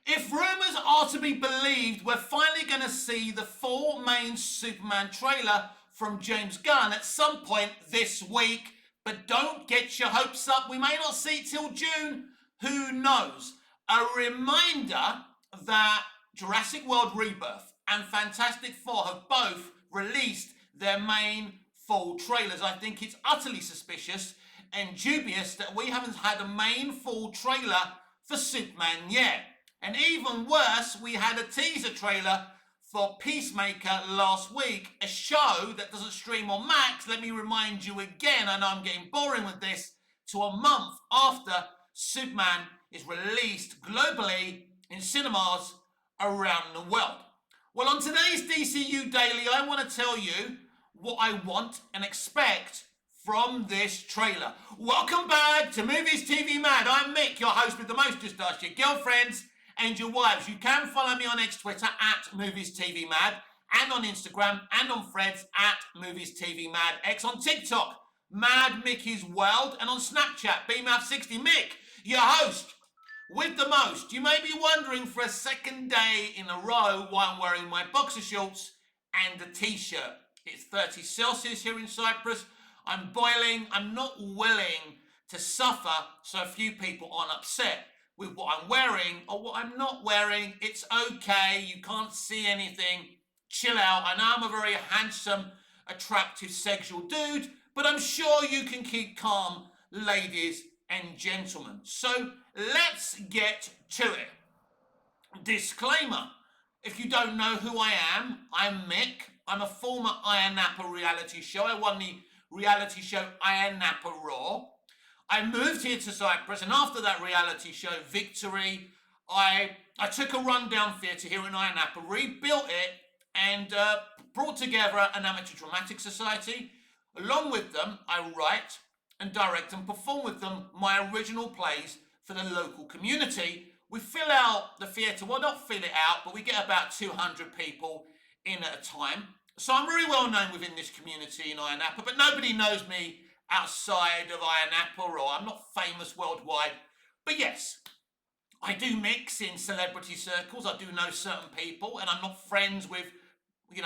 If rumours are to be believed, we're finally going to see the full main Superman trailer from James Gunn at some point this week. But don't get your hopes up. We may not see it till June. Who knows? A reminder that Jurassic World Rebirth and Fantastic Four have both released their main full trailers. I think it's utterly suspicious and dubious that we haven't had a main full trailer for Superman yet. And even worse, we had a teaser trailer for Peacemaker last week, a show that doesn't stream on Max, let me remind you again, I know I'm getting boring with this, to a month after Superman is released globally in cinemas around the world. Well, on today's DCU Daily, I want to tell you what I want and expect from this trailer. Welcome back to Movies TV Mad. I'm Mick, your host with the most. Just ask your girlfriends and your wives. You can follow me on X Twitter at Movies TV Mad, and on Instagram and on Threads at Movies TV Mad. X on TikTok, Mad Mickey's World, and on Snapchat, BMAF60 Mick, your host with the most. You may be wondering for a second day in a row why I'm wearing my boxer shorts and a t-shirt. It's 30 Celsius here in Cyprus. I'm boiling. I'm not willing to suffer so a few people aren't upset with what I'm wearing or what I'm not wearing. It's okay. You can't see anything. Chill out. I know I'm a very handsome, attractive, sexual dude, but I'm sure you can keep calm, ladies and gentlemen. So let's get to it. Disclaimer. If you don't know who I am, I'm Mick. I'm a former Iron Napa reality show. I won the reality show Iron Napa Raw. I moved here to Cyprus, and after that reality show Victory, I took a rundown theatre here in Iron Napa, rebuilt it, and brought together an amateur dramatic society. Along with them, I write and direct and perform with them my original plays for the local community. We fill out the theatre, well, not fill it out, but we get about 200 people in at a time. So I'm very well known within this community in Iron Napa, but nobody knows me outside of Iron Napa, or I'm not famous worldwide. But yes, I do mix in celebrity circles. I do know certain people, and I'm not friends with,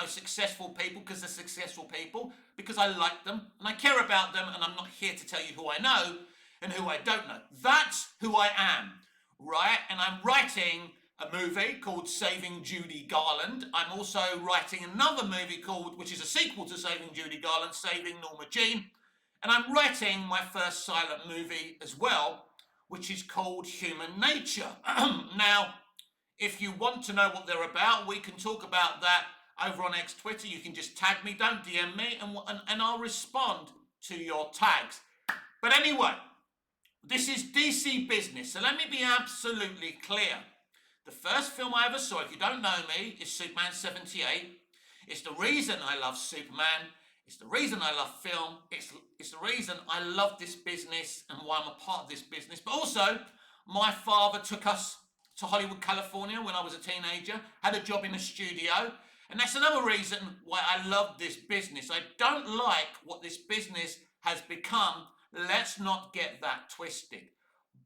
successful people because they're successful people, because I like them and I care about them, and I'm not here to tell you who I know and who I don't know. That's who I am, right? And I'm writing a movie called Saving Judy Garland. I'm also writing another movie which is a sequel to Saving Judy Garland, Saving Norma Jean. And I'm writing my first silent movie as well, which is called Human Nature. Now, if you want to know what they're about, we can talk about that over on X Twitter. You can just tag me, don't DM me, and I'll respond to your tags. But anyway, this is DC business, so let me be absolutely clear. The first film I ever saw, if you don't know me, is Superman 78. It's the reason I love Superman. It's the reason I love film. It's the reason I love this business and why I'm a part of this business. But also, my father took us to Hollywood, California when I was a teenager, had a job in a studio. And that's another reason why I love this business. I don't like what this business has become. Let's not get that twisted.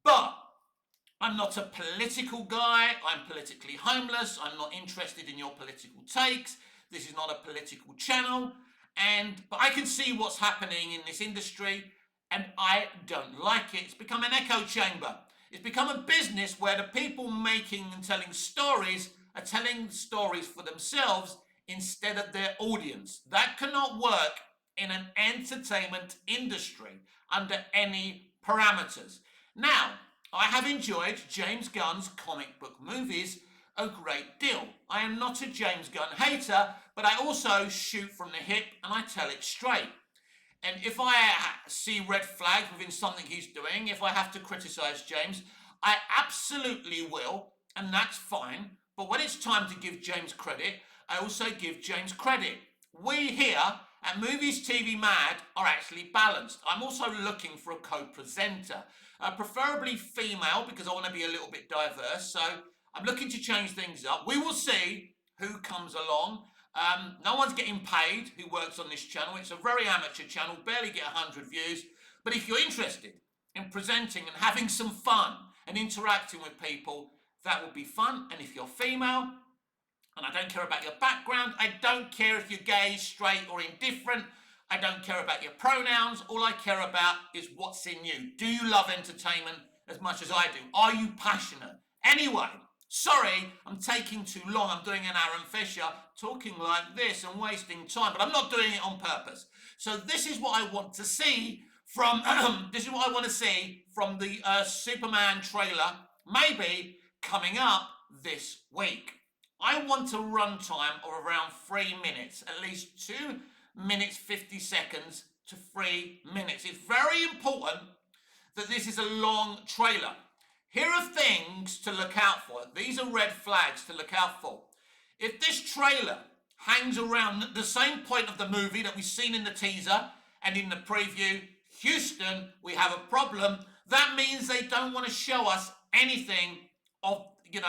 But I'm not a political guy. I'm politically homeless. I'm not interested in your political takes. This is not a political channel. But I can see what's happening in this industry, and I don't like it. It's become an echo chamber. It's become a business where the people making and telling stories are telling stories for themselves instead of their audience. That cannot work in an entertainment industry under any parameters. Now, I have enjoyed James Gunn's comic book movies a great deal. I am not a James Gunn hater, but I also shoot from the hip and I tell it straight. And if I see red flags within something he's doing, if I have to criticize James, I absolutely will, and that's fine. But when it's time to give James credit, I also give James credit. We here at Movies TV Mad are actually balanced. I'm also looking for a co-presenter, preferably female, because I want to be a little bit diverse. So I'm looking to change things up. We will see who comes along. No one's getting paid who works on this channel. It's a very amateur channel, barely get 100 views. But if you're interested in presenting and having some fun and interacting with people, That would be fun. And if you're female, and I don't care about your background, I don't care if you're gay, straight, or indifferent, I don't care about your pronouns, all I care about is what's in you. Do you love entertainment as much as I do? Are you passionate? Anyway, sorry, I'm taking too long. I'm doing an Aaron Fisher, talking like this and wasting time, but I'm not doing it on purpose. So this is what I want to see from the Superman trailer, maybe coming up this week. I want a runtime of around 3 minutes, at least 2 minutes 50 seconds to 3 minutes. It's very important that this is a long trailer. Here are things to look out for. These are red flags to look out for. If this trailer hangs around the same point of the movie that we've seen in the teaser and in the preview, Houston, we have a problem. That means they don't want to show us anything of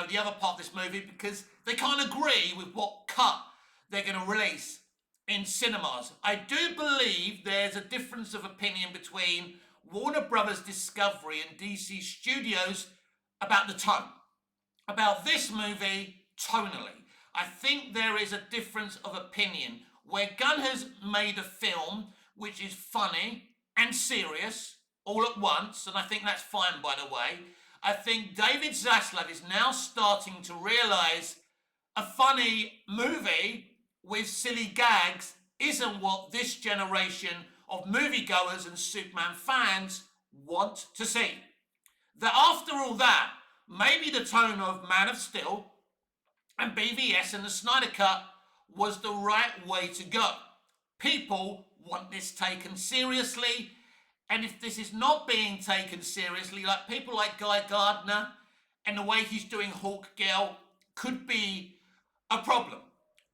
the other part of this movie because they can't agree with what cut they're going to release in cinemas. I do believe there's a difference of opinion between Warner Brothers Discovery and DC Studios about the tone, about this movie tonally. I think there is a difference of opinion where Gunn has made a film which is funny and serious all at once, and I think that's fine, by the way. I think David Zaslav is now starting to realise a funny movie with silly gags isn't what this generation of moviegoers and Superman fans want to see. That after all that, maybe the tone of Man of Steel and BVS and the Snyder Cut was the right way to go. People want this taken seriously, and if this is not being taken seriously, like people like Guy Gardner and the way he's doing Hawk Girl could be a problem.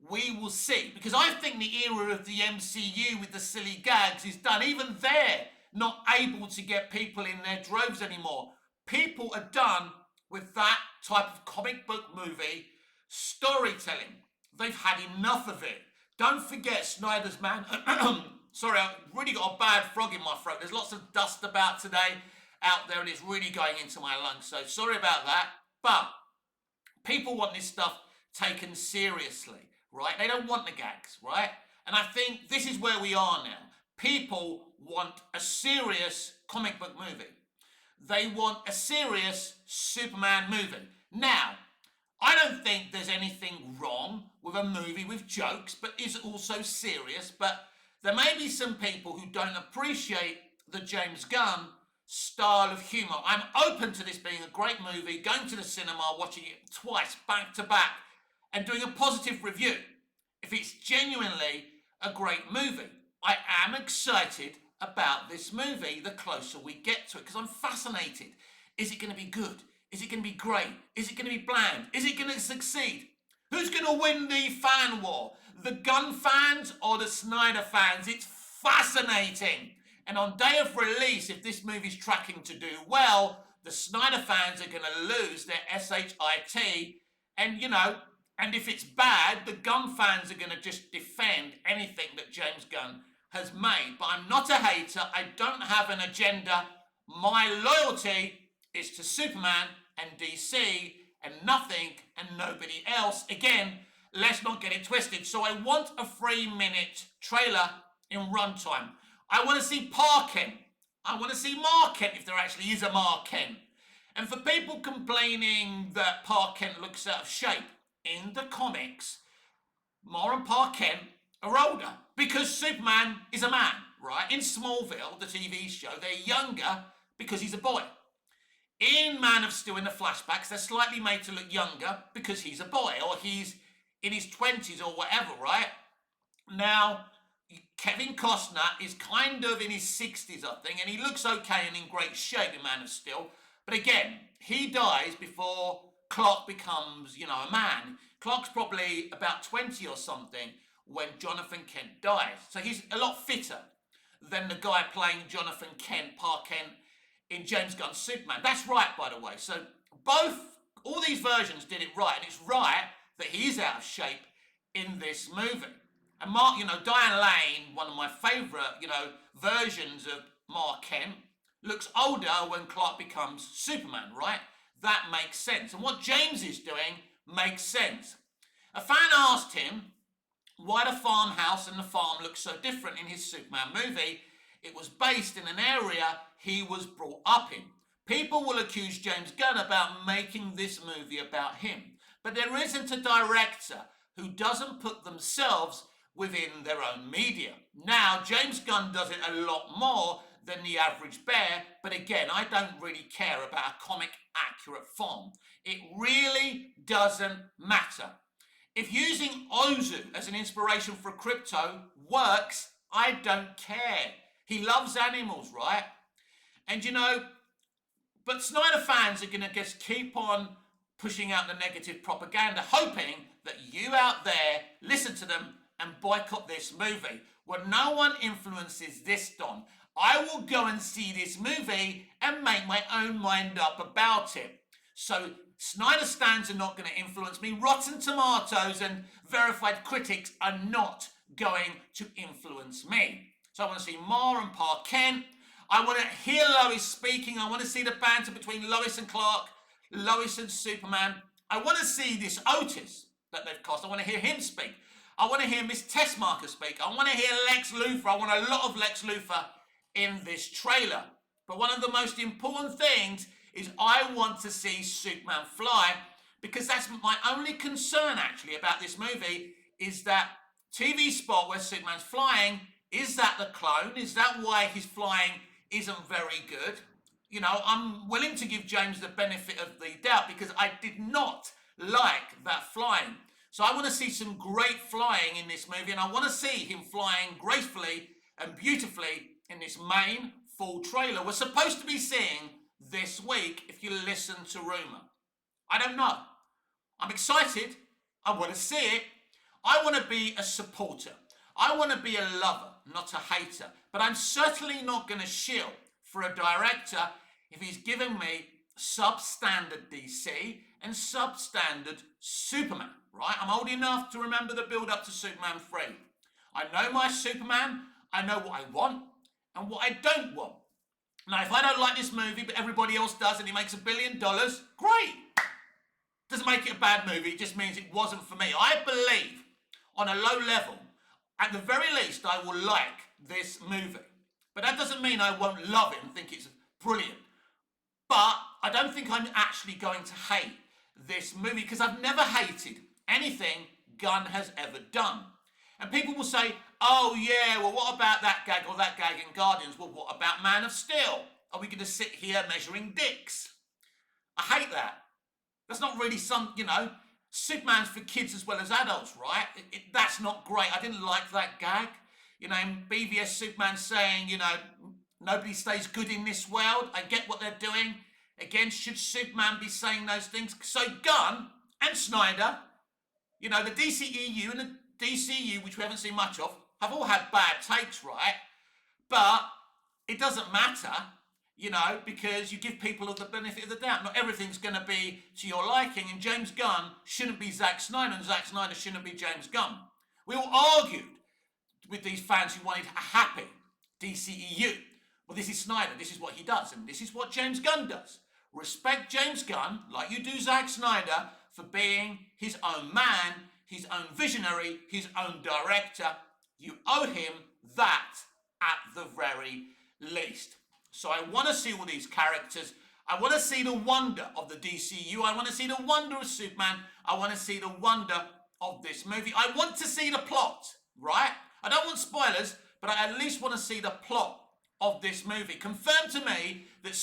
We will see, because I think the era of the MCU with the silly gags is done. Even they're not able to get people in their droves anymore. People are done with that type of comic book movie storytelling. They've had enough of it. Don't forget Snyder's Man. Sorry, I've really got a bad frog in my throat. There's lots of dust about today out there and it's really going into my lungs. So sorry about that. But people want this stuff taken seriously, right? They don't want the gags, right? And I think this is where we are now. People want a serious comic book movie. They want a serious Superman movie. Now, I don't think there's anything wrong with a movie with jokes, but is also serious. But there may be some people who don't appreciate the James Gunn style of humour. I'm open to this being a great movie, going to the cinema, watching it twice, back to back, and doing a positive review if it's genuinely a great movie. I am excited about this movie the closer we get to it because I'm fascinated. Is it going to be good? Is it going to be great? Is it going to be bland? Is it going to succeed? Who's going to win the fan war? The Gunn fans or the Snyder fans? It's fascinating. And on day of release, if this movie's tracking to do well, the Snyder fans are going to lose their SHIT. And if it's bad, the Gunn fans are going to just defend anything that James Gunn has made. But I'm not a hater. I don't have an agenda. My loyalty is to Superman and DC and nothing and nobody else. Again, let's not get it twisted. So I want a 3-minute trailer in runtime. I want to see Pa Kent. I want to see Ma Kent if there actually is a Ma Kent. And for people complaining that Pa Kent looks out of shape, in the comics, Ma and Pa Kent are older because Superman is a man, right? In Smallville, the TV show, they're younger because he's a boy. In Man of Steel, in the flashbacks, they're slightly made to look younger because he's a boy or he's in his 20s or whatever, right? Now, Kevin Costner is kind of in his 60s, I think, and he looks okay and in great shape in Man of Steel. But again, he dies before Clark becomes, a man. Clark's probably about 20 or something when Jonathan Kent dies. So he's a lot fitter than the guy playing Jonathan Kent, Pa Kent, in James Gunn's Superman. That's right, by the way. So all these versions did it right, and it's right that he is out of shape in this movie. And Mark, Diane Lane, one of my favourite, versions of Mark Kent, looks older when Clark becomes Superman, right? that makes sense. And what James is doing makes sense. A fan asked him why the farmhouse and the farm look so different in his Superman movie. It was based in an area he was brought up in. People will accuse James Gunn about making this movie about him, but there isn't a director who doesn't put themselves within their own media. Now, James Gunn does it a lot more than the average bear, but again, I don't really care about a comic accurate font. It really doesn't matter. If using Ozu as an inspiration for Krypto works, I don't care. He loves animals, right? And you know, but Snyder fans are going to just keep on pushing out the negative propaganda, hoping that you out there listen to them and boycott this movie. Well, no one influences this, Don. I will go and see this movie and make my own mind up about it. So Snyder stands are not going to influence me. Rotten Tomatoes and verified critics are not going to influence me. So I want to see Ma and Pa Kent. I want to hear Lois speaking. I want to see the banter between Lois and Clark, Lois and Superman. I want to see this Otis that they've cast. I want to hear him speak. I want to hear Miss Tessmacher speak. I want to hear Lex Luthor. I want a lot of Lex Luthor in this trailer. But one of the most important things is I want to see Superman fly, because that's my only concern actually about this movie, is that TV spot where Superman's flying, is that the clone? Is that why his flying isn't very good? You know, I'm willing to give James the benefit of the doubt because I did not like that flying. So I want to see some great flying in this movie, and I want to see him flying gracefully and beautifully in this main full trailer we're supposed to be seeing this week if you listen to rumour. I don't know. I'm excited. I want to see it. I want to be a supporter. I want to be a lover, not a hater. But I'm certainly not going to shill for a director if he's giving me substandard DC and substandard Superman, right? I'm old enough to remember the build up to Superman 3. I know my Superman. I know what I want and what I don't want. Now, if I don't like this movie, but everybody else does, and he makes $1 billion, great. Doesn't make it a bad movie. It just means it wasn't for me. I believe, on a low level, at the very least, I will like this movie. But that doesn't mean I won't love it and think it's brilliant. But I don't think I'm actually going to hate this movie, because I've never hated anything Gunn has ever done. And people will say, oh yeah, well what about that gag or that gag in Guardians? Well, what about Man of Steel? Are we going to sit here measuring dicks? I hate that. That's not really Superman's for kids as well as adults, right? That's not great. I didn't like that gag. You know, in BVS Superman saying, nobody stays good in this world. I get what they're doing. Again, should Superman be saying those things? So Gunn and Snyder, the DCEU and the DCU, which we haven't seen much of, have all had bad takes, right? But it doesn't matter, because you give people the benefit of the doubt. Not everything's going to be to your liking, and James Gunn shouldn't be Zack Snyder, and Zack Snyder shouldn't be James Gunn. We all argued with these fans who wanted a happy DCEU. Well, this is Snyder, this is what he does, and this is what James Gunn does. Respect James Gunn, like you do Zack Snyder, for being his own man, his own visionary, his own director. You owe him that at the very least. So I want to see all these characters. I want to see the wonder of the DCU. I want to see the wonder of Superman. I want to see the wonder of this movie. I want to see the plot, right? I don't want spoilers, but I at least want to see the plot of this movie. Confirm to me that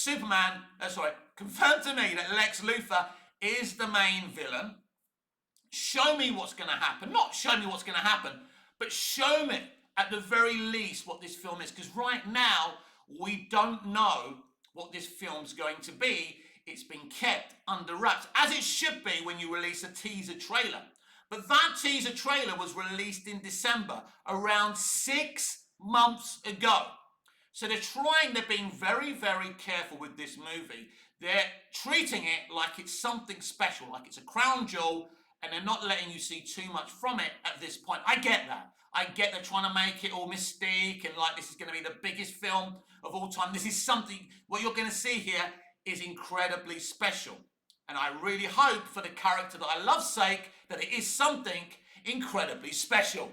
Lex Luthor is the main villain. Show me what's going to happen. Not show me what's going to happen, but show me at the very least what this film is. Because right now, we don't know what this film's going to be. It's been kept under wraps, as it should be when you release a teaser trailer. But that teaser trailer was released in December, around 6 months ago. So they're being very, very careful with this movie. They're treating it like it's something special, like it's a crown jewel, and they're not letting you see too much from it at this point. I get that. I get they're trying to make it all mystique and like this is going to be the biggest film of all time. This is something, what you're going to see here is incredibly special. and I really hope for the character that I love's sake that it is something incredibly special.